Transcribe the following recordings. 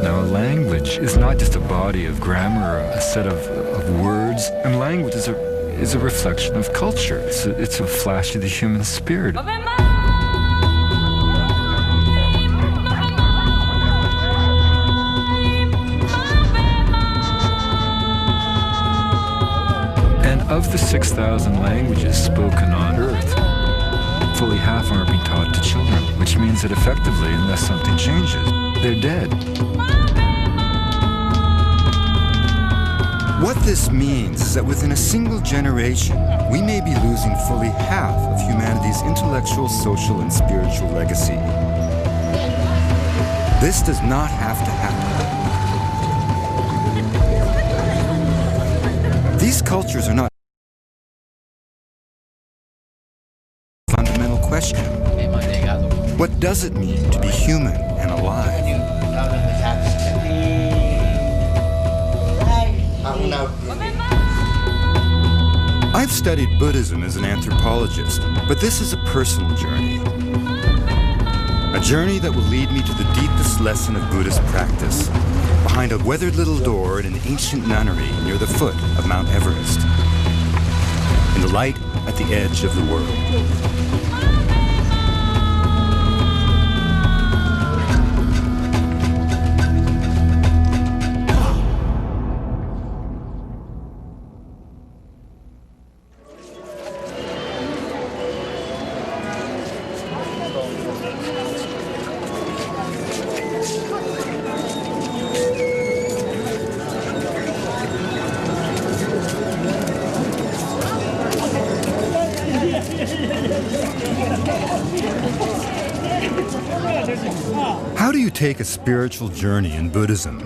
Now, a language is not just a body of grammar, a set of words. And language is a reflection of culture. It's a flash of the human spirit. And of the 6,000 languages spoken on Earth, fully half of them are being taught to children, which means that effectively, unless something changes, they're dead. What this means is that within a single generation, we may be losing fully half of humanity's intellectual, social, and spiritual legacy. This does not have to happen. These cultures are not a fundamental question. What does it mean to be human and alive? I've studied Buddhism as an anthropologist, but this is a personal journey. A journey that will lead me to the deepest lesson of Buddhist practice, behind a weathered little door in an ancient nunnery near the foot of Mount Everest, in the light at the edge of the world. How do you take a spiritual journey in Buddhism?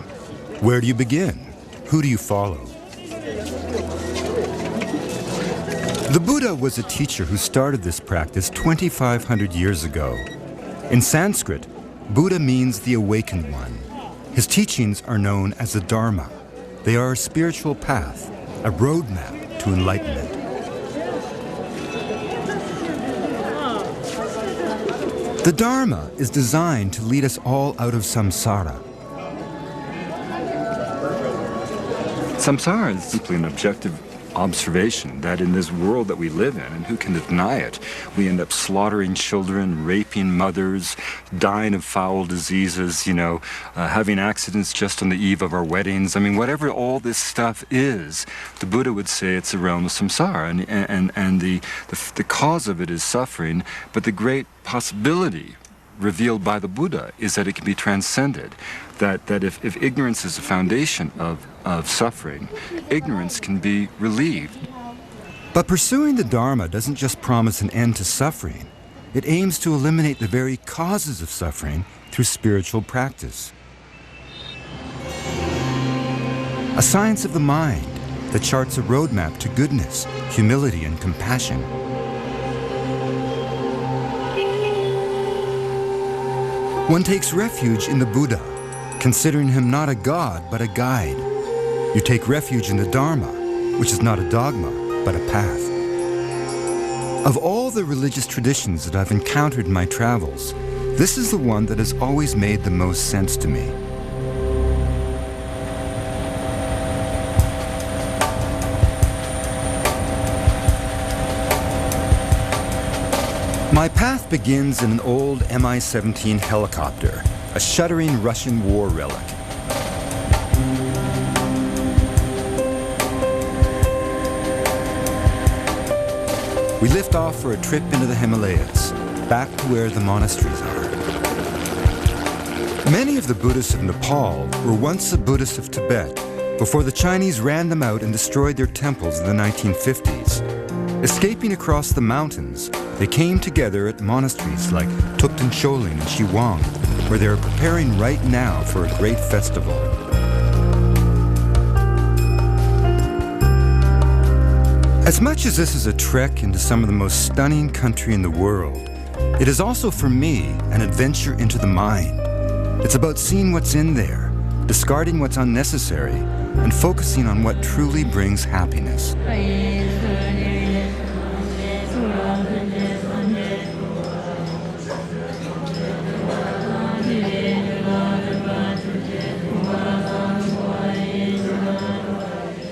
Where do you begin? Who do you follow? The Buddha was a teacher who started this practice 2,500 years ago. In Sanskrit, Buddha means the awakened one. His teachings are known as the Dharma. They are a spiritual path, a roadmap to enlightenment. The Dharma is designed to lead us all out of samsara. Samsara is simply an objective observation that in this world that we live in, and who can deny it, we end up slaughtering children, raping mothers, dying of foul diseases, having accidents just on the eve of our weddings. I mean, whatever all this stuff is, the Buddha would say it's a realm of samsara, and the cause of it is suffering, but the great possibility revealed by the Buddha is that it can be transcended, that if ignorance is the foundation of suffering, ignorance can be relieved. But pursuing the Dharma doesn't just promise an end to suffering. It aims to eliminate the very causes of suffering through spiritual practice. A science of the mind that charts a roadmap to goodness, humility, and compassion. One takes refuge in the Buddha, considering him not a god, but a guide. You take refuge in the Dharma, which is not a dogma, but a path. Of all the religious traditions that I've encountered in my travels, this is the one that has always made the most sense to me. My path begins in an old Mi-17 helicopter, a shuddering Russian war relic. We lift off for a trip into the Himalayas, back to where the monasteries are. Many of the Buddhists of Nepal were once the Buddhists of Tibet before the Chinese ran them out and destroyed their temples in the 1950s. Escaping across the mountains, they came together at monasteries like Thupten Choling and Shiwang, where they are preparing right now for a great festival. As much as this is a trek into some of the most stunning country in the world, it is also for me an adventure into the mind. It's about seeing what's in there, discarding what's unnecessary, and focusing on what truly brings happiness.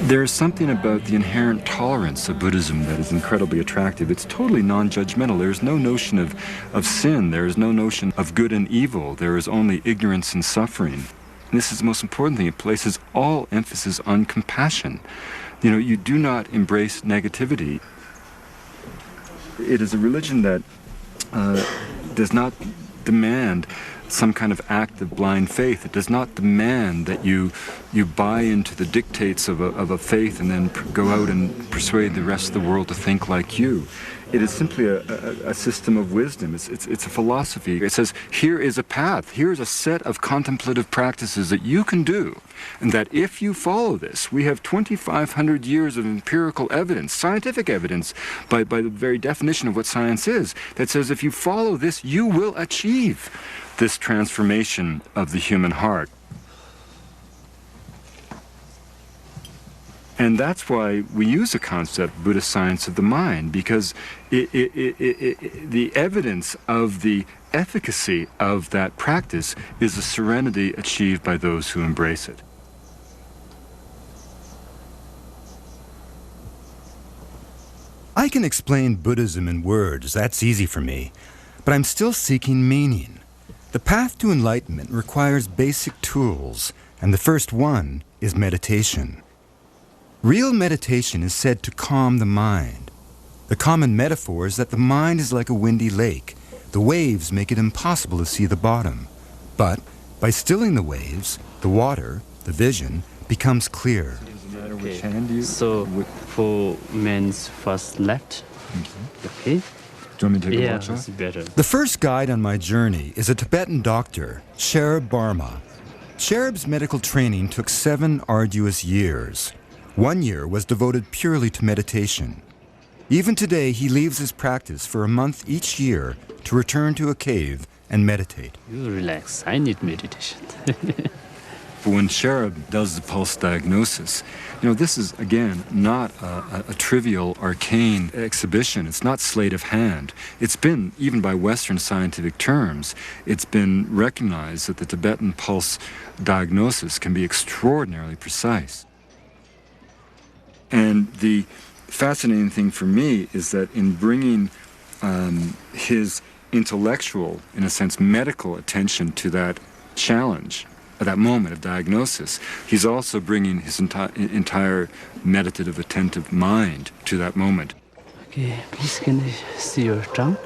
There is something about the inherent tolerance of Buddhism that is incredibly attractive. It's totally non-judgmental. There is no notion of sin. There is no notion of good and evil. There is only ignorance and suffering. And this is the most important thing. It places all emphasis on compassion. You know, you do not embrace negativity. It is a religion that does not demand some kind of act of blind faith. It does not demand that you buy into the dictates of a faith and then go out and persuade the rest of the world to think like you. It is simply a system of wisdom. It's a philosophy. It says, here is a path. Here is a set of contemplative practices that you can do. And that if you follow this, we have 2,500 years of empirical evidence, scientific evidence, by the very definition of what science is, that says if you follow this, you will achieve this transformation of the human heart. And that's why we use the concept Buddhist science of the mind, because the evidence of the efficacy of that practice is the serenity achieved by those who embrace it. I can explain Buddhism in words, that's easy for me, but I'm still seeking meaning. The path to enlightenment requires basic tools, and the first one is meditation. Real meditation is said to calm the mind. The common metaphor is that the mind is like a windy lake. The waves make it impossible to see the bottom. But by stilling the waves, the water, the vision, becomes clear. Okay. So for men's first left. Okay. Do you want me to take a watch that's better. The first guide on my journey is a Tibetan doctor, Sherab Barma. Sherab's medical training took 7 arduous years. 1 year was devoted purely to meditation. Even today, he leaves his practice for a month each year to return to a cave and meditate. You relax. I need meditation. But when Sherab does the pulse diagnosis, you know, this is, again, not a trivial, arcane exhibition. It's not sleight of hand. It's been, even by Western scientific terms, it's been recognized that the Tibetan pulse diagnosis can be extraordinarily precise. And the fascinating thing for me is that in bringing his intellectual, in a sense, medical attention to that challenge, at that moment of diagnosis, he's also bringing his entire meditative, attentive mind to that moment. Okay, please can I see your trunk?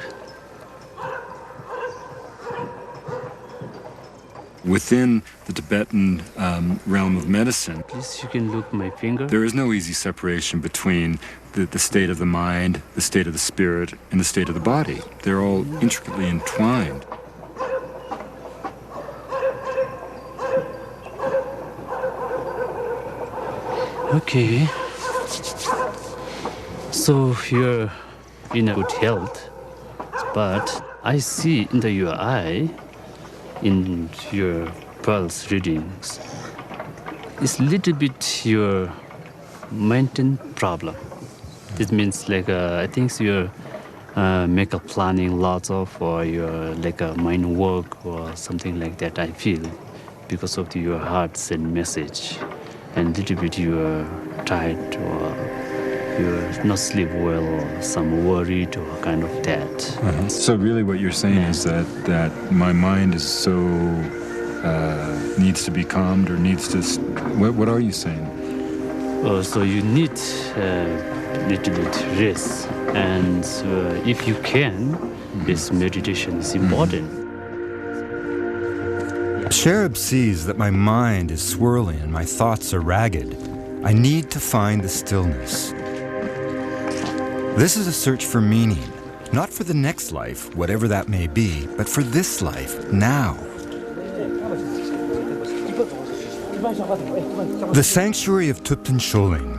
Within the Tibetan realm of medicine, Please, you can look my finger. there is no easy separation between the state of the mind, the state of the spirit, and the state of the body. They're all intricately entwined. Okay. So you're in a good health, but I see in your eye, in your pulse readings, it's little bit your maintenance problem. This means like I think your makeup planning lots of, or your like mind work or something like that. I feel because of your heart send message, and little bit you are tired or you're not sleep well or some worried or kind of that. So really what you're saying is that my mind is so, needs to be calmed or needs to, what are you saying? So you need little bit rest, and if you can, this meditation is important. Sherab sees that my mind is swirling and my thoughts are ragged. I need to find the stillness. This is a search for meaning, not for the next life, whatever that may be, but for this life, now. The sanctuary of Thupten Choling.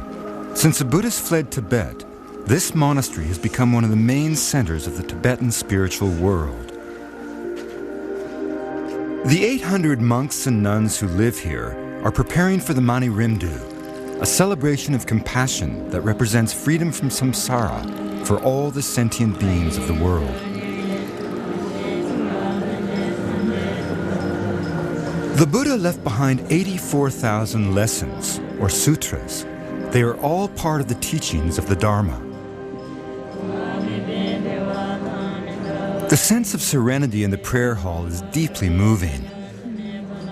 Since the Buddhists fled Tibet, this monastery has become one of the main centers of the Tibetan spiritual world. The 800 monks and nuns who live here are preparing for the Mani Rimdu, a celebration of compassion that represents freedom from samsara for all the sentient beings of the world. The Buddha left behind 84,000 lessons, or sutras. They are all part of the teachings of the Dharma. The sense of serenity in the prayer hall is deeply moving.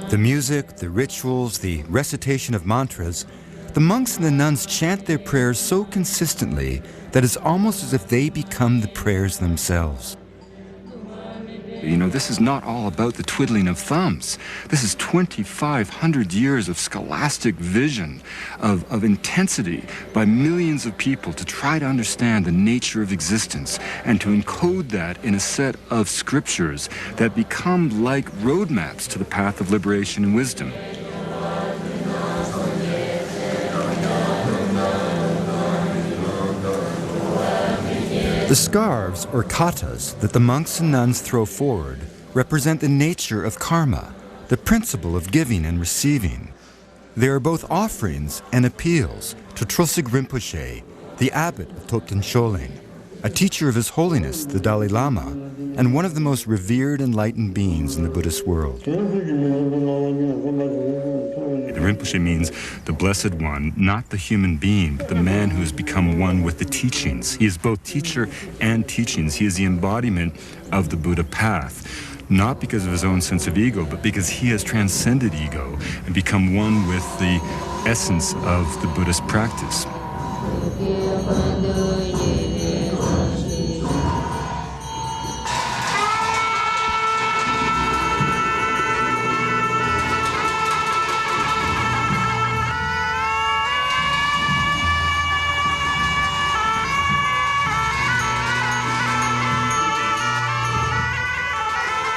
The music, the rituals, the recitation of mantras, the monks and the nuns chant their prayers so consistently that it's almost as if they become the prayers themselves. You know, this is not all about the twiddling of thumbs. This is 2,500 years of scholastic vision, of intensity by millions of people to try to understand the nature of existence and to encode that in a set of scriptures that become like roadmaps to the path of liberation and wisdom. The scarves, or katas, that the monks and nuns throw forward represent the nature of karma, the principle of giving and receiving. They are both offerings and appeals to Trulsig Rinpoche, the abbot of Topten Choling, a teacher of His Holiness, the Dalai Lama, and one of the most revered enlightened beings in the Buddhist world. The Rinpoche means the Blessed One, not the human being, but the man who has become one with the teachings. He is both teacher and teachings. He is the embodiment of the Buddha path, not because of his own sense of ego, but because he has transcended ego and become one with the essence of the Buddhist practice.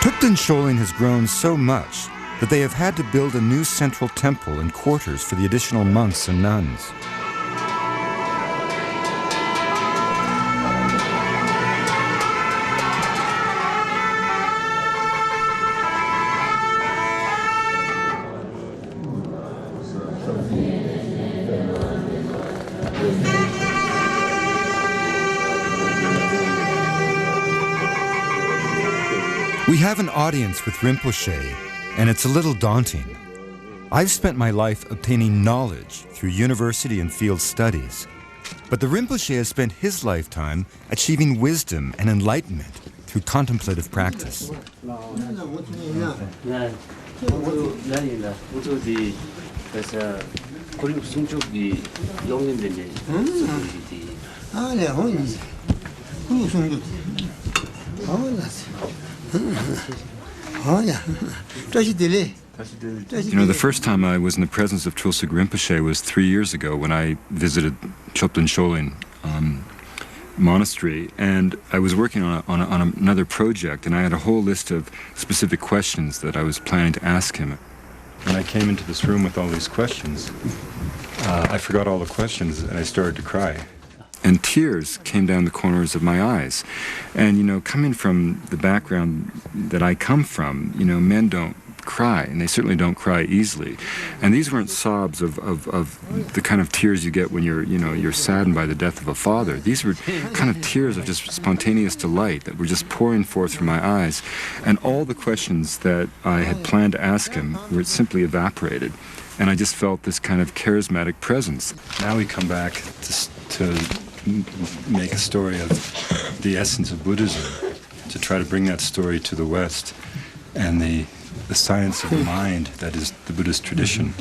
Topten Choling has grown so much that they have had to build a new central temple and quarters for the additional monks and nuns. We have an audience with Rinpoche, and it's a little daunting. I've spent my life obtaining knowledge through university and field studies, but the Rinpoche has spent his lifetime achieving wisdom and enlightenment through contemplative practice. You know, the first time I was in the presence of Trulsig Rinpoche was 3 years ago when I visited Topten Choling monastery, and I was working on another project, and I had a whole list of specific questions that I was planning to ask him. When I came into this room with all these questions, I forgot all the questions and I started to cry. And tears came down the corners of my eyes. And, you know, coming from the background that I come from, you know, men don't cry, and they certainly don't cry easily. And these weren't sobs of the kind of tears you get when you're saddened by the death of a father. These were kind of tears of just spontaneous delight that were just pouring forth from my eyes. And all the questions that I had planned to ask him were simply evaporated. And I just felt this kind of charismatic presence. Now we come back to make a story of the essence of Buddhism, to try to bring that story to the West and the science of the mind that is the Buddhist tradition.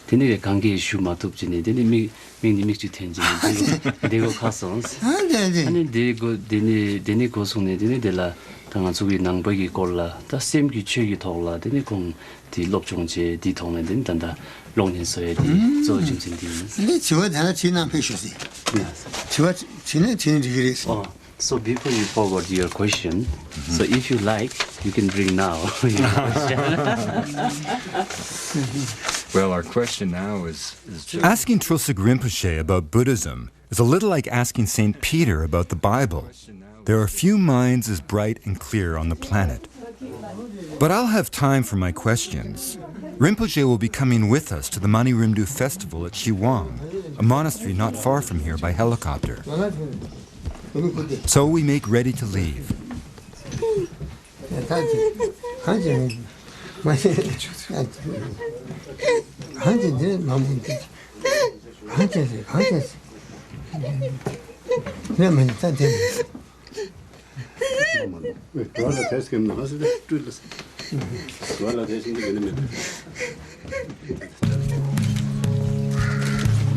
Tene 관계 이슈 맞독지니 tene 미믹지 텐지니 대고 가서스 아니 대고 데네 고송네 데네 데라 당한 속이 낭백이 골라 다 셈기 취기 돌라 데네 공디 롭종제 디통네 된단다 롱년서에 디 조짐진디 네 저거 하나 지난 페이시지 저거 지는 리그레스 So before you forward your question, so if you like, you can bring now your question. Well, our question now is just... Asking Trulsig Rinpoche about Buddhism is a little like asking St. Peter about the Bible. There are few minds as bright and clear on the planet. But I'll have time for my questions. Rinpoche will be coming with us to the Mani Rimdu festival at Shiwang, a monastery not far from here by helicopter. So we make ready to leave.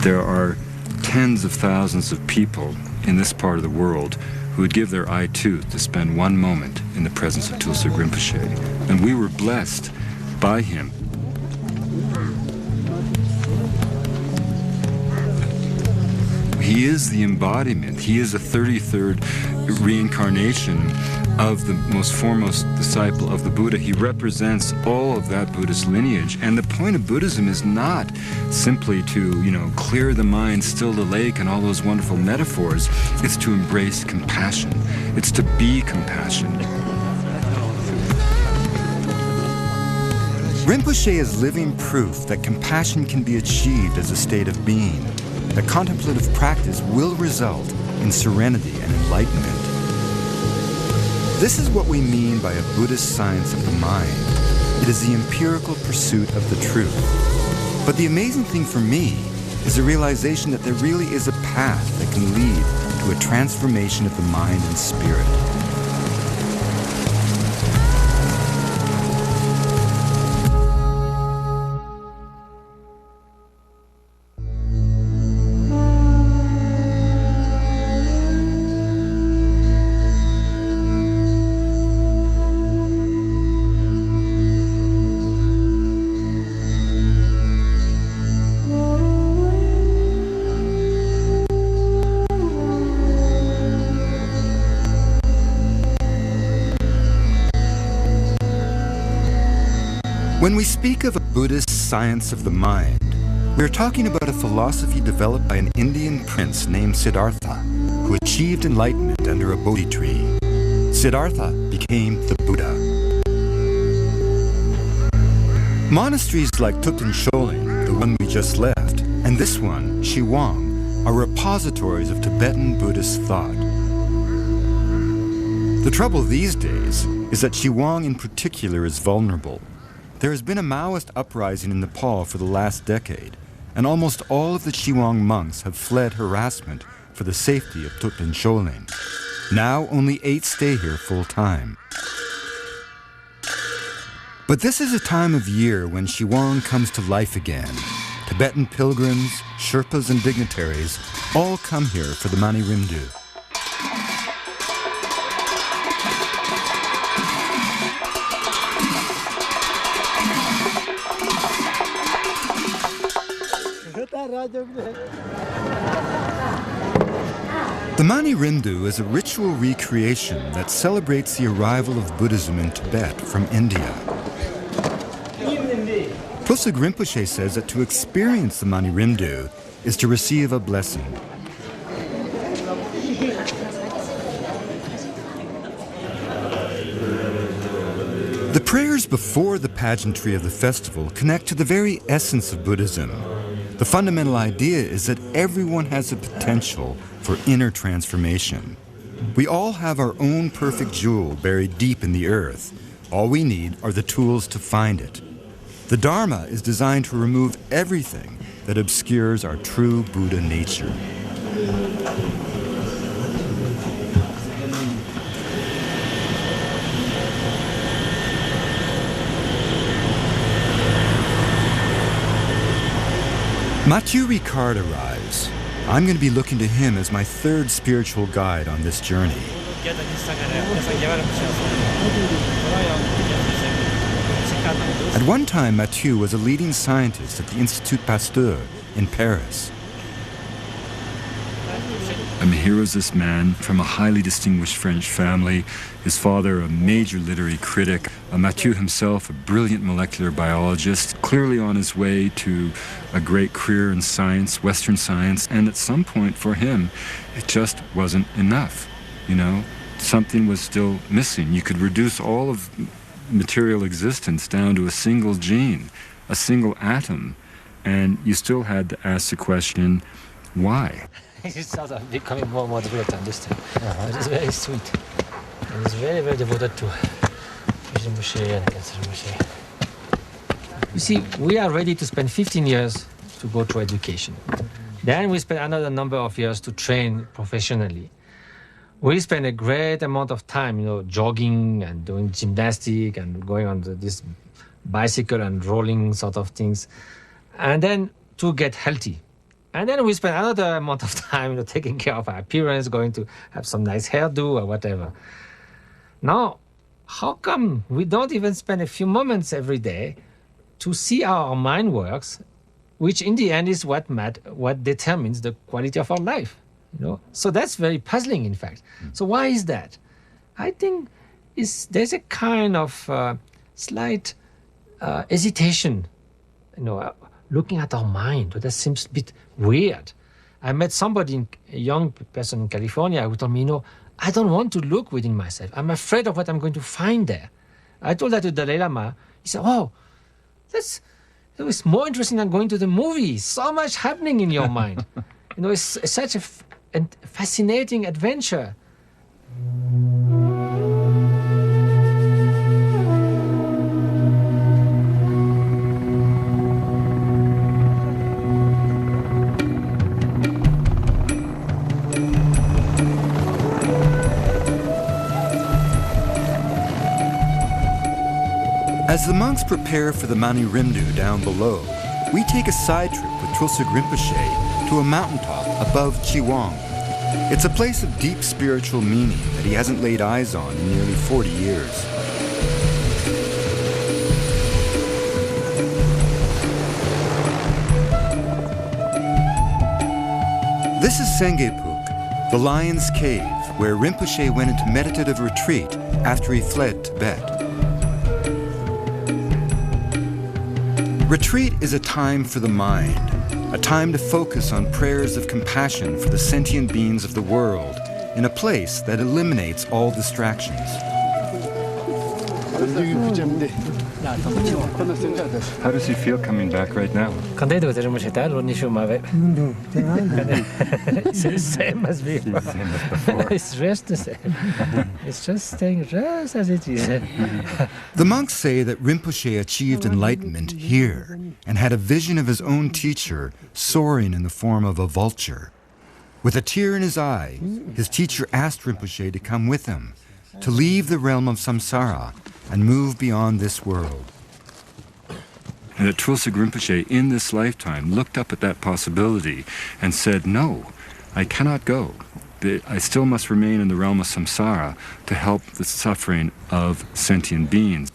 There are tens of thousands of people in this part of the world who would give their eye tooth to spend one moment in the presence of Tulsa Rinpoche. And we were blessed by him. He is the embodiment. He is the 33rd reincarnation of the most foremost disciple of the Buddha. He represents all of that Buddhist lineage. And the point of Buddhism is not simply to, clear the mind, still the lake, and all those wonderful metaphors. It's to embrace compassion. It's to be compassionate. Rinpoche is living proof that compassion can be achieved as a state of being, that contemplative practice will result in serenity and enlightenment. This is what we mean by a Buddhist science of the mind. It is the empirical pursuit of the truth. But the amazing thing for me is the realization that there really is a path that can lead to a transformation of the mind and spirit. When we speak of a Buddhist science of the mind, we are talking about a philosophy developed by an Indian prince named Siddhartha, who achieved enlightenment under a Bodhi tree. Siddhartha became the Buddha. Monasteries like Thupten Choling, the one we just left, and this one, Shiwang, are repositories of Tibetan Buddhist thought. The trouble these days is that Shiwang in particular is vulnerable. There has been a Maoist uprising in Nepal for the last decade, and almost all of the Shiwang monks have fled harassment for the safety of Thupten Choling. Now only 8 stay here full-time. But this is a time of year when Shiwang comes to life again. Tibetan pilgrims, Sherpas, and dignitaries all come here for the Mani Rimdu. The Mani Rimdu is a ritual recreation that celebrates the arrival of Buddhism in Tibet from India. Tulsa Rinpoche says that to experience the Mani Rimdu is to receive a blessing. The prayers before the pageantry of the festival connect to the very essence of Buddhism. The fundamental idea is that everyone has the potential for inner transformation. We all have our own perfect jewel buried deep in the earth. All we need are the tools to find it. The Dharma is designed to remove everything that obscures our true Buddha nature. Mathieu Ricard arrives. I'm going to be looking to him as my third spiritual guide on this journey. At one time, Mathieu was a leading scientist at the Institut Pasteur in Paris. Here was this man from a highly distinguished French family. His father, a major literary critic. Mathieu himself, a brilliant molecular biologist, clearly on his way to a great career in science, Western science. And at some point for him, it just wasn't enough. Something was still missing. You could reduce all of material existence down to a single gene, a single atom, and you still had to ask the question, why? It's becoming more and more difficult to understand. It is very sweet. It is very, very devoted to Rinpoche and Rinpoche. You see, we are ready to spend 15 years to go through education. Then we spent another number of years to train professionally. We spent a great amount of time, jogging and doing gymnastic and going on this bicycle and rolling sort of things, and then to get healthy. And then we spent another amount of time taking care of our appearance, going to have some nice hairdo or whatever. Now, how come we don't even spend a few moments every day to see how our mind works, which in the end is what determines the quality of our life? So that's very puzzling, in fact. So why is that? I think there's a kind of slight hesitation, looking at our mind. That seems a bit weird. I met somebody, a young person in California, who told me, I don't want to look within myself. I'm afraid of what I'm going to find there. I told that to Dalai Lama. He said, that was more interesting than going to the movies. So much happening in your mind. It's such a fascinating adventure. As the monks prepare for the Mani Rimdu down below, we take a side trip with Trulsug Rinpoche to a mountaintop above Chiwang. It's a place of deep spiritual meaning that he hasn't laid eyes on in nearly 40 years. This is Sengepuk, the Lion's Cave, where Rinpoche went into meditative retreat after he fled Tibet. Retreat is a time for the mind, a time to focus on prayers of compassion for the sentient beings of the world in a place that eliminates all distractions. How does he feel coming back right now? It's the same as before. It's just the same. It's just staying just as it is. The monks say that Rinpoche achieved enlightenment here and had a vision of his own teacher soaring in the form of a vulture. With a tear in his eye, his teacher asked Rinpoche to come with him, to leave the realm of samsara and move beyond this world. And that Trulsug Rinpoche, in this lifetime, looked up at that possibility and said, no, I cannot go. I still must remain in the realm of samsara to help the suffering of sentient beings.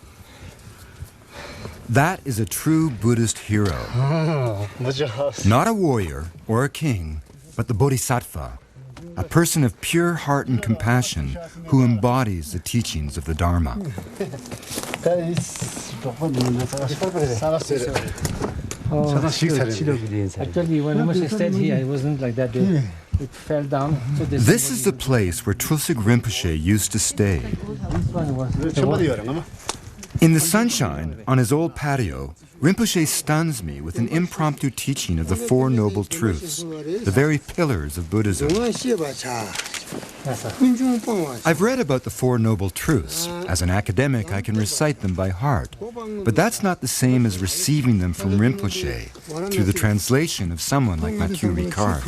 That is a true Buddhist hero. Not a warrior or a king, but the bodhisattva, a person of pure heart and compassion who embodies the teachings of the Dharma. Actually, when Moshe stayed here, it wasn't like that. It fell down. So This is the place where Trulsug Rinpoche used to stay. In the sunshine, on his old patio, Rinpoche stuns me with an impromptu teaching of the Four Noble Truths, the very pillars of Buddhism. I've read about the Four Noble Truths. As an academic, I can recite them by heart. But that's not the same as receiving them from Rinpoche through the translation of someone like Mathieu Ricard.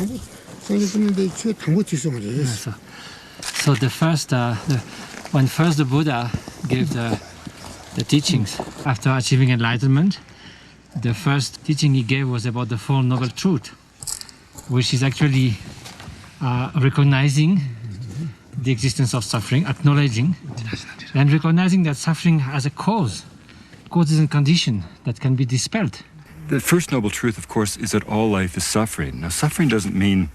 So when first the Buddha gave the teachings after achieving enlightenment, the first teaching he gave was about the Four Noble Truths, which is actually recognizing the existence of suffering, acknowledging, and recognizing that suffering has a cause. Cause is a condition that can be dispelled. The first noble truth, of course, is that all life is suffering. Now, suffering doesn't mean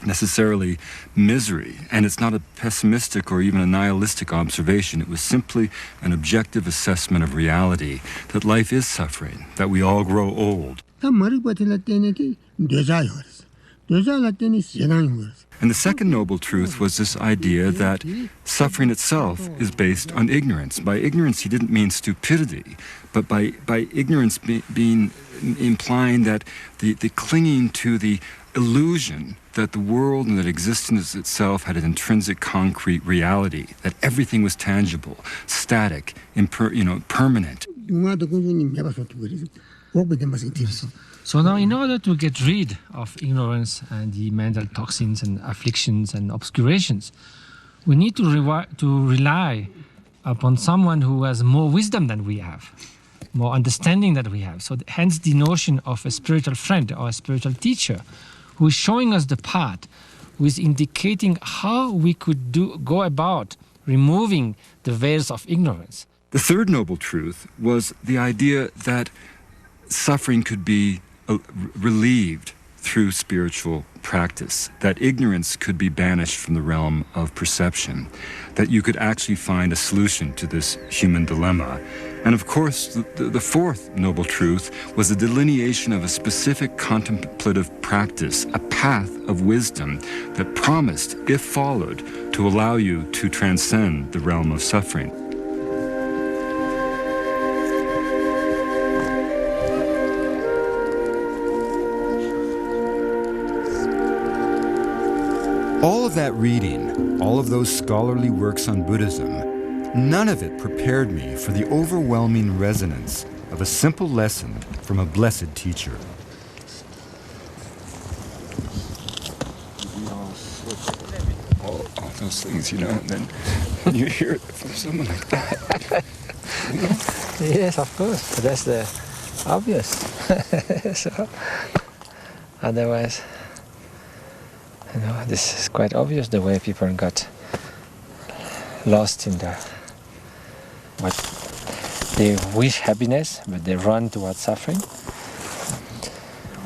necessarily misery, and it's not a pessimistic or even a nihilistic observation. It was simply an objective assessment of reality, that life is suffering, that we all grow old. And the second noble truth was this idea that suffering itself is based on ignorance. By ignorance, he didn't mean stupidity, but by ignorance being implying that the clinging to the illusion that the world and that existence itself had an intrinsic concrete reality, that everything was tangible, static, permanent. So now, in order to get rid of ignorance and the mental toxins and afflictions and obscurations, we need to rely upon someone who has more wisdom than we have, more understanding than we have. So hence the notion of a spiritual friend or a spiritual teacher who is showing us the path, who is indicating how we could go about removing the veils of ignorance. The third noble truth was the idea that suffering could be relieved through spiritual practice, that ignorance could be banished from the realm of perception, that you could actually find a solution to this human dilemma. And of course, the fourth noble truth was the delineation of a specific contemplative practice, a path of wisdom that promised, if followed, to allow you to transcend the realm of suffering. All of that reading, all of those scholarly works on Buddhism, none of it prepared me for the overwhelming resonance of a simple lesson from a blessed teacher. All those things, you know, and then when you hear it from someone like that. You know? Yes, of course. That's the obvious. So, otherwise, you know, this is quite obvious the way people got lost in what they wish happiness, but they run towards suffering.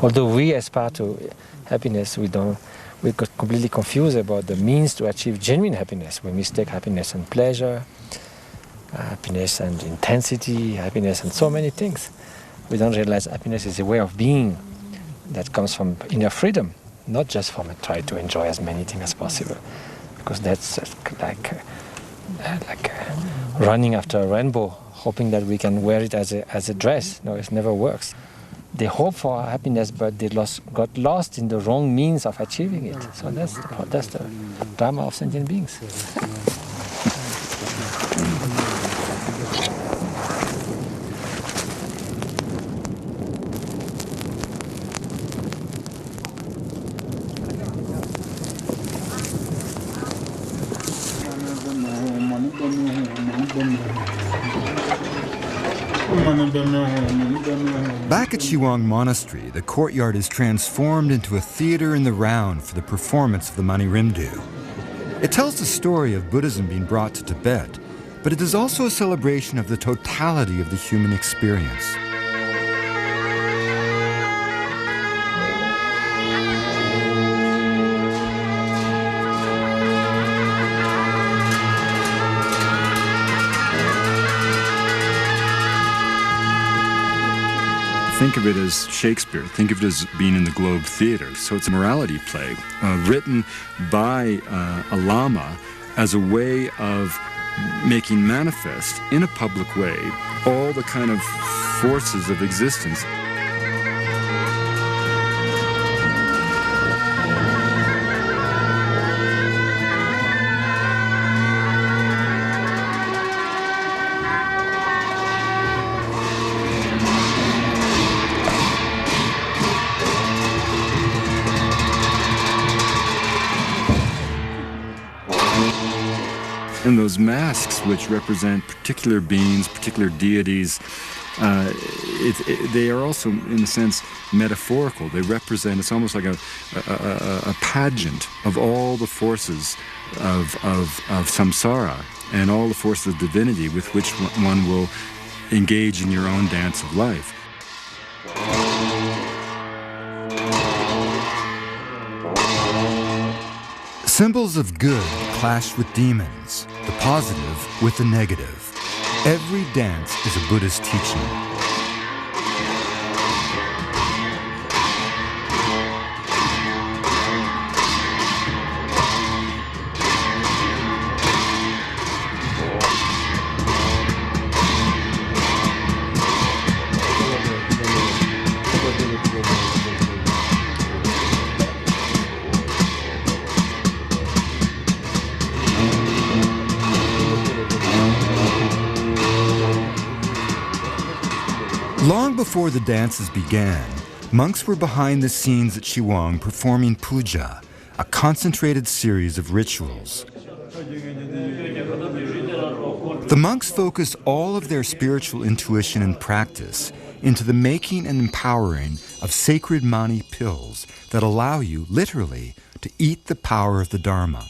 Although we aspire to happiness, we got completely confused about the means to achieve genuine happiness. We mistake happiness and pleasure, happiness and intensity, happiness and so many things. We don't realize happiness is a way of being that comes from inner freedom, not just from trying to enjoy as many things as possible, because that's like running after a rainbow, hoping that we can wear it as a dress. No, it never works. They hope for happiness, but they got lost in the wrong means of achieving it. So that's the drama of sentient beings. Back at Shiwang Monastery, the courtyard is transformed into a theater in the round for the performance of the Mani Rimdu. It tells the story of Buddhism being brought to Tibet, but it is also a celebration of the totality of the human experience. Think of it as Shakespeare. Think of it as being in the Globe Theatre. So it's a morality play written by a lama as a way of making manifest in a public way all the kind of forces of existence. And those masks, which represent particular beings, particular deities, they are also, in a sense, metaphorical. They represent, it's almost like a pageant of all the forces of samsara and all the forces of divinity with which one will engage in your own dance of life. Symbols of good clash with demons, the positive with the negative. Every dance is a Buddhist teaching. Long before the dances began, monks were behind the scenes at Shiwang performing puja, a concentrated series of rituals. The monks focus all of their spiritual intuition and practice into the making and empowering of sacred mani pills that allow you, literally, to eat the power of the Dharma.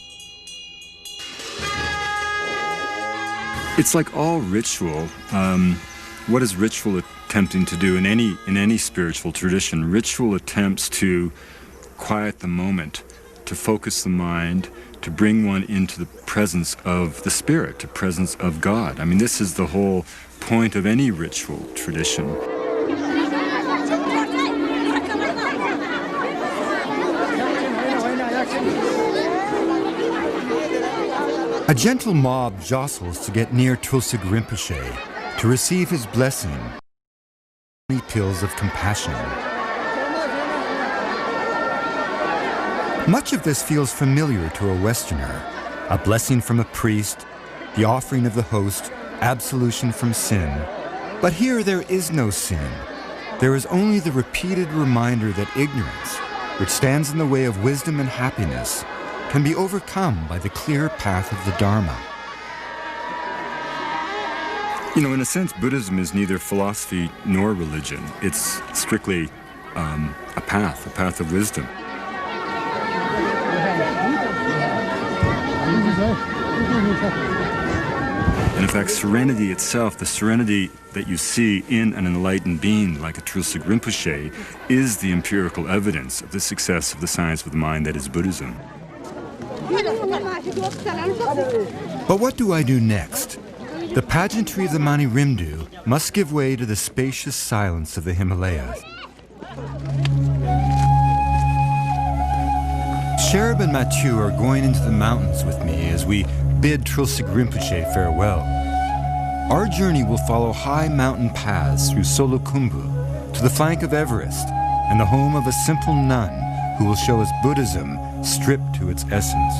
It's like all ritual. What is ritual attempting to do in any spiritual tradition? Ritual attempts to quiet the moment, to focus the mind, to bring one into the presence of the spirit, the presence of God. I mean, this is the whole point of any ritual tradition. A gentle mob jostles to get near Tulsig Rinpoche to receive his blessing, pills of compassion. Much of this feels familiar to a Westerner. A blessing from a priest, the offering of the host, absolution from sin. But here there is no sin. There is only the repeated reminder that ignorance, which stands in the way of wisdom and happiness, can be overcome by the clear path of the Dharma. You know, in a sense, Buddhism is neither philosophy nor religion. It's strictly a path of wisdom. And in fact, serenity itself, the serenity that you see in an enlightened being like a Tulsig Rinpoche, is the empirical evidence of the success of the science of the mind that is Buddhism. But what do I do next? The pageantry of the Mani Rimdu must give way to the spacious silence of the Himalayas. Sherab and Mathieu are going into the mountains with me as we bid Tulsig Rinpoche farewell. Our journey will follow high mountain paths through Solukhumbu to the flank of Everest and the home of a simple nun who will show us Buddhism stripped to its essence.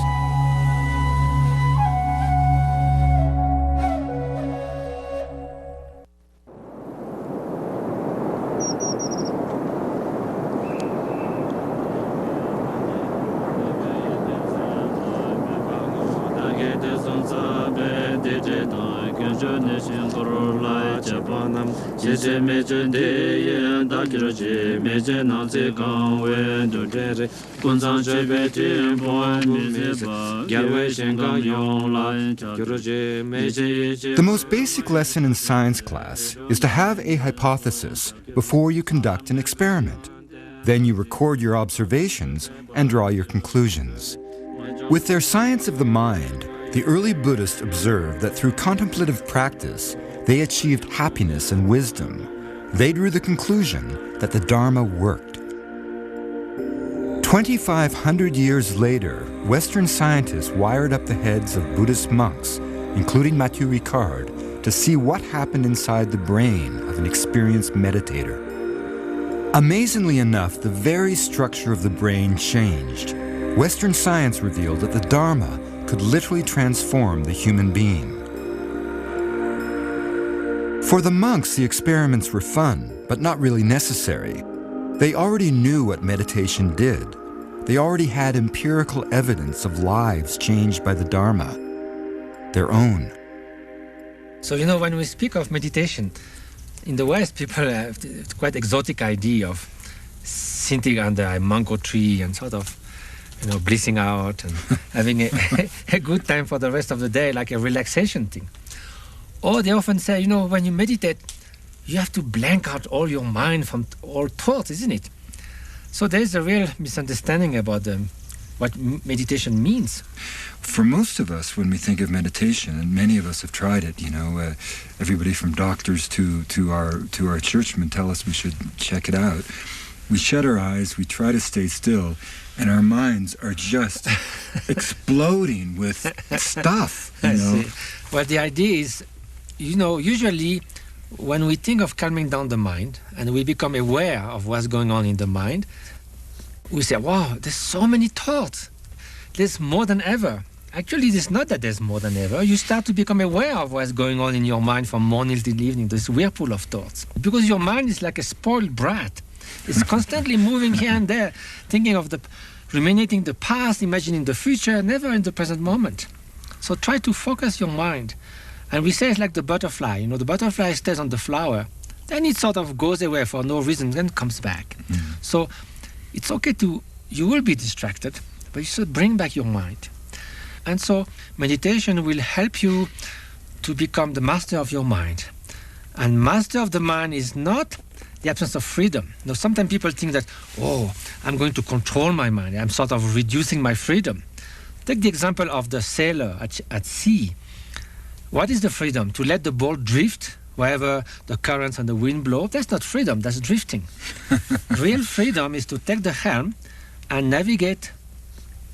The most basic lesson in science class is to have a hypothesis before you conduct an experiment. Then you record your observations and draw your conclusions. With their science of the mind, the early Buddhists observed that through contemplative practice, they achieved happiness and wisdom. They drew the conclusion that the Dharma worked. 2,500 years later, Western scientists wired up the heads of Buddhist monks, including Mathieu Ricard, to see what happened inside the brain of an experienced meditator. Amazingly enough, the very structure of the brain changed. Western science revealed that the Dharma could literally transform the human being. For the monks, the experiments were fun, but not really necessary. They already knew what meditation did. They already had empirical evidence of lives changed by the Dharma, their own. So, you know, when we speak of meditation, in the West, people have quite exotic idea of sitting under a mango tree and sort of, you know, blissing out and having a good time for the rest of the day, like a relaxation thing. Or they often say, you know, when you meditate, you have to blank out all your mind from all thoughts, isn't it? So there's a real misunderstanding about what meditation means. For most of us, when we think of meditation, and many of us have tried it, you know, everybody from doctors to our churchmen tell us we should check it out. We shut our eyes, we try to stay still, and our minds are just exploding with stuff, you know. Well, the idea is, you know, usually when we think of calming down the mind and we become aware of what's going on in the mind, we say, wow, there's so many thoughts. There's more than ever. Actually, it's not that there's more than ever. You start to become aware of what's going on in your mind from morning till evening, this whirlpool of thoughts. Because your mind is like a spoiled brat. It's constantly moving here and there, thinking of ruminating the past, imagining the future, never in the present moment. So try to focus your mind. And we say it's like the butterfly. You know, the butterfly stays on the flower, then it sort of goes away for no reason, then comes back. So it's okay you will be distracted, but you should bring back your mind. And so meditation will help you to become the master of your mind. And master of the mind is not the absence of freedom. You know, sometimes people think that, I'm going to control my mind. I'm sort of reducing my freedom. Take the example of the sailor at sea. What is the freedom? To let the boat drift wherever the currents and the wind blow? That's not freedom, that's drifting. Real freedom is to take the helm and navigate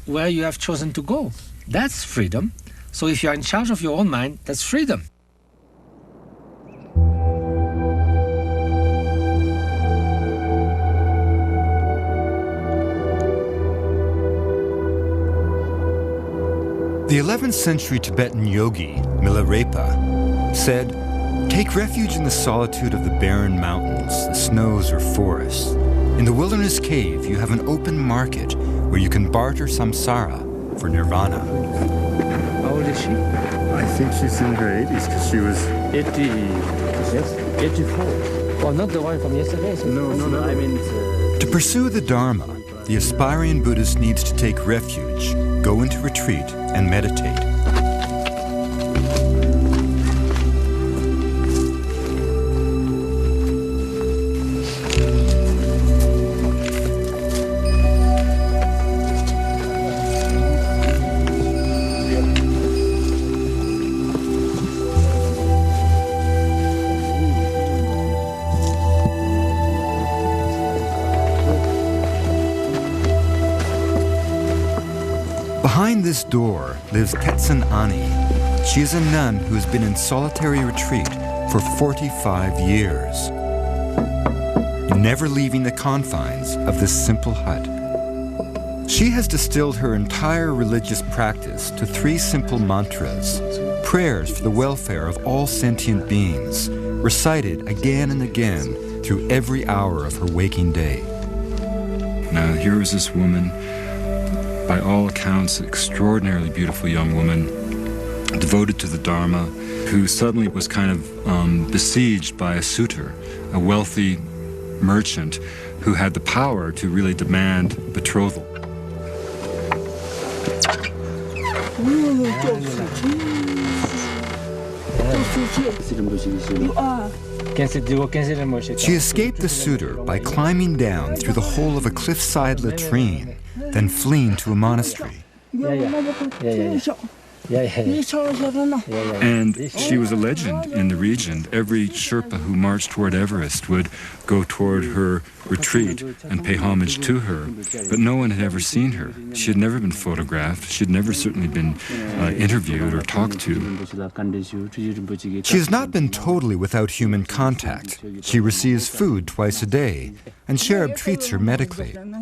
where you have chosen to go. That's freedom. So if you are in charge of your own mind, that's freedom. The 11th century Tibetan yogi, Milarepa, said, "Take refuge in the solitude of the barren mountains, the snows or forests. In the wilderness cave, you have an open market where you can barter samsara for nirvana." How old is she? I think she's in her 80s because she was... 84. Well, not the one from yesterday. No. I mean... To pursue the Dharma, the aspiring Buddhist needs to take refuge, go into retreat, and meditate. Behind this door lives Tetsun Ani. She is a nun who has been in solitary retreat for 45 years, never leaving the confines of this simple hut. She has distilled her entire religious practice to 3 simple mantras, prayers for the welfare of all sentient beings, recited again and again through every hour of her waking day. Now, here is this woman, by all accounts, an extraordinarily beautiful young woman, devoted to the Dharma, who suddenly was kind of besieged by a suitor, a wealthy merchant who had the power to really demand betrothal. She escaped the suitor by climbing down through the hole of a cliffside latrine, then fleeing to a monastery. And she was a legend in the region. Every Sherpa who marched toward Everest would go toward her retreat and pay homage to her. But no one had ever seen her. She had never been photographed. She had never certainly been interviewed or talked to. She has not been totally without human contact. She receives food twice a day, and Sherab treats her medically. And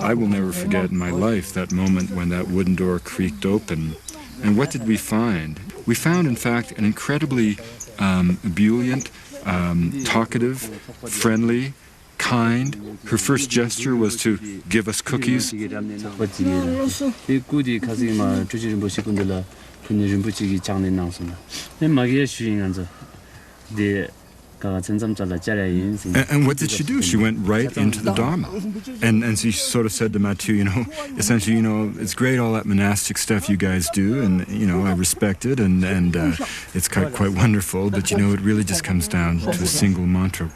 I will never forget in my life that moment when that wooden door creaked open. And what did we find? We found, in fact, an incredibly ebullient, talkative, friendly, kind. Her first gesture was to give us cookies. And what did she do? She went right into the Dharma. And she sort of said to Mathieu, essentially, it's great all that monastic stuff you guys do, and, I respect it, and it's quite wonderful, but, it really just comes down to a single mantra.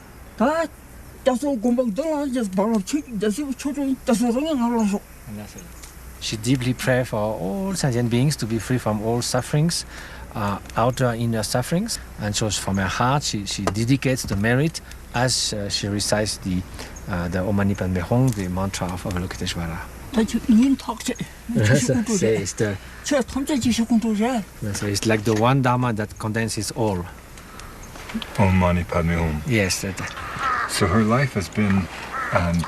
She deeply prays for all sentient beings to be free from all sufferings, outer and inner sufferings, and so from her heart she dedicates the merit as she recites the Om Mani Padme Hum, the mantra of Avalokiteshvara. So it's like the one Dharma that condenses all. Om Mani Padme Hum. Yes. So her life has been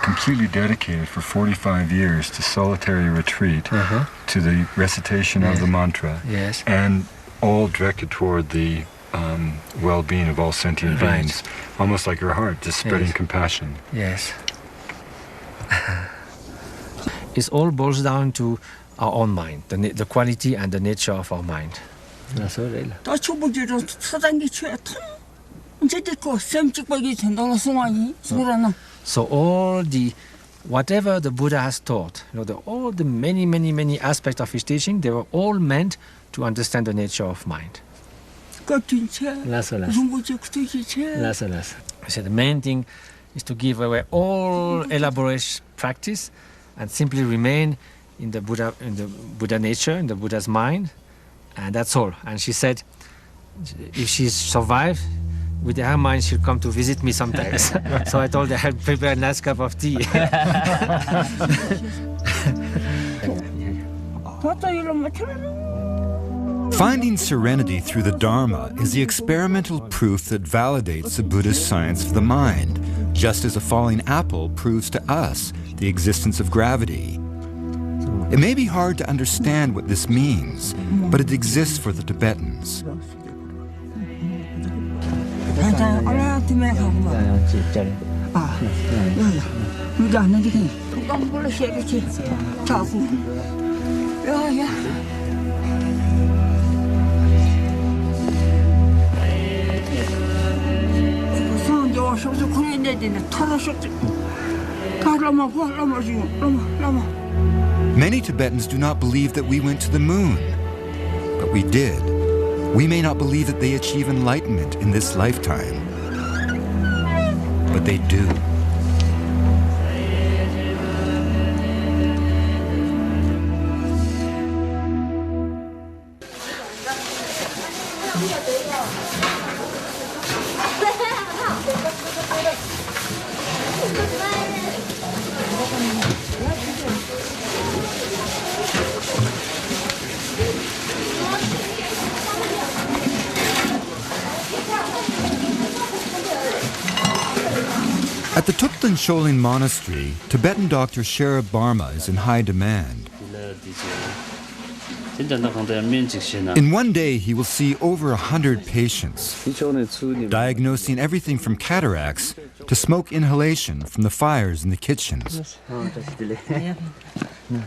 completely dedicated for 45 years to solitary retreat, to the recitation of the mantra, yes, and all directed toward the well-being of all sentient Right. beings, almost like your heart, just spreading Yes. compassion. Yes. It all boils down to our own mind, the quality and the nature of our mind. Đó chú bố giờ sao đang đi chơi thằng, chỉ đi có xem chiếc bao nhiêu tiền đó là xong anh, xong rồi nè. So all the, whatever the Buddha has taught, all the many aspects of his teaching, they were all meant to understand the nature of mind. Có chuyện chơi, dùng bố giờ cái gì chơi. I said the main thing is to give away all elaborate practice and simply remain in the Buddha nature, in the Buddha's mind, and that's all. And she said, if she survives, with her mind, she'll come to visit me sometimes. So I told her I'll prepare a nice cup of tea. 맞다 이러면 틀려. Finding serenity through the Dharma is the experimental proof that validates the Buddhist science of the mind, just as a falling apple proves to us the existence of gravity. It may be hard to understand what this means, but it exists for the Tibetans. 괜찮아, 얼른 뒤에 가고 봐. 아, 야야, 이거 안 되겠니? 깜불러 시작했지. 자고. 야야. 무슨 저 서서 그래 내지는 털었었지. 가라마 가라마 지금, 라마. Many Tibetans do not believe that we went to the moon, but we did. We may not believe that they achieve enlightenment in this lifetime, but they do. At the Tupten Choling Monastery, Tibetan doctor Sherab Barma is in high demand. In one day, he will see over 100 patients, diagnosing everything from cataracts to smoke inhalation from the fires in the kitchens.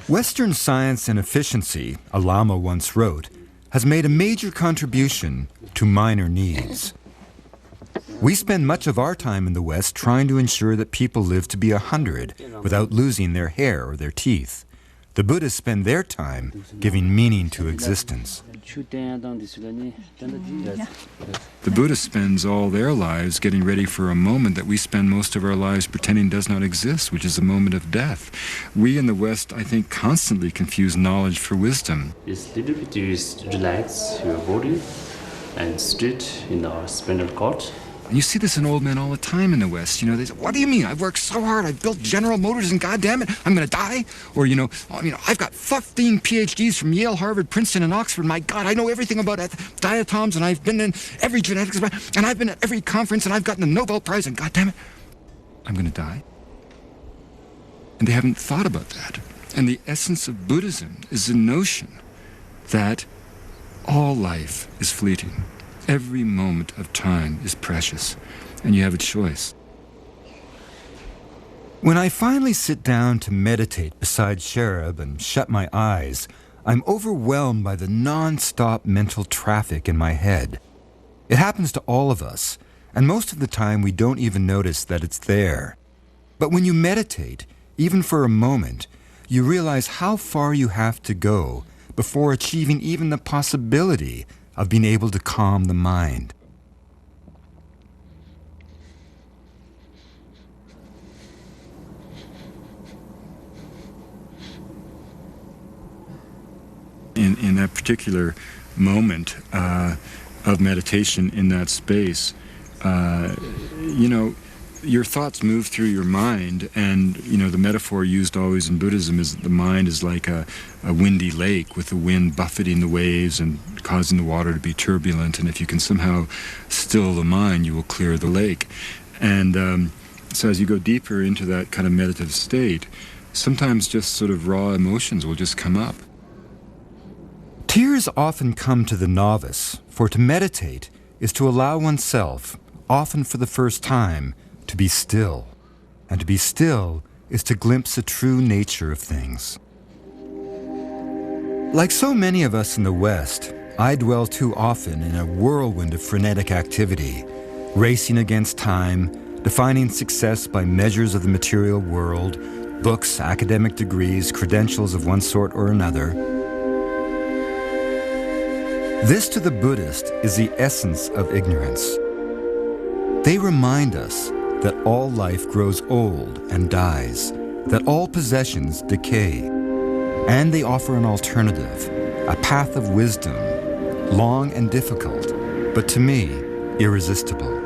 Western science and efficiency, a Lama once wrote, has made a major contribution to minor needs. We spend much of our time in the West trying to ensure that people live to be 100 without losing their hair or their teeth. The Buddhists spend their time giving meaning to existence. The Buddhist spends all their lives getting ready for a moment that we spend most of our lives pretending does not exist, which is the moment of death. We in the West, I think, constantly confuse knowledge for wisdom. It's little bit you relax your body and straight in our spinal cord. And you see this in old men all the time in the West. They say, what do you mean? I've worked so hard. I've built General Motors and goddamn it, I'm going to die? Or, I've got 15 PhDs from Yale, Harvard, Princeton, and Oxford. My God, I know everything about diatoms, and I've been in every genetics, and I've been at every conference, and I've gotten a Nobel Prize, and goddamn it, I'm going to die? And they haven't thought about that. And the essence of Buddhism is the notion that all life is fleeting. Every moment of time is precious, and you have a choice. When I finally sit down to meditate beside Sherab and shut my eyes, I'm overwhelmed by the non-stop mental traffic in my head. It happens to all of us, and most of the time we don't even notice that it's there. But when you meditate, even for a moment, you realize how far you have to go before achieving even the possibility of being able to calm the mind. In that particular moment of meditation in that space, your thoughts move through your mind, and the metaphor used always in Buddhism is that the mind is like a windy lake with the wind buffeting the waves and causing the water to be turbulent, and if you can somehow still the mind, you will clear the lake. And so as you go deeper into that kind of meditative state, sometimes just sort of raw emotions will just come up. Tears often come to the novice, for to meditate is to allow oneself, often for the first time, to be still. And to be still is to glimpse the true nature of things. Like so many of us in the West, I dwell too often in a whirlwind of frenetic activity, racing against time, defining success by measures of the material world, books, academic degrees, credentials of one sort or another. This, to the Buddhist, is the essence of ignorance. They remind us that all life grows old and dies, that all possessions decay, and they offer an alternative, a path of wisdom, long and difficult, but to me, irresistible.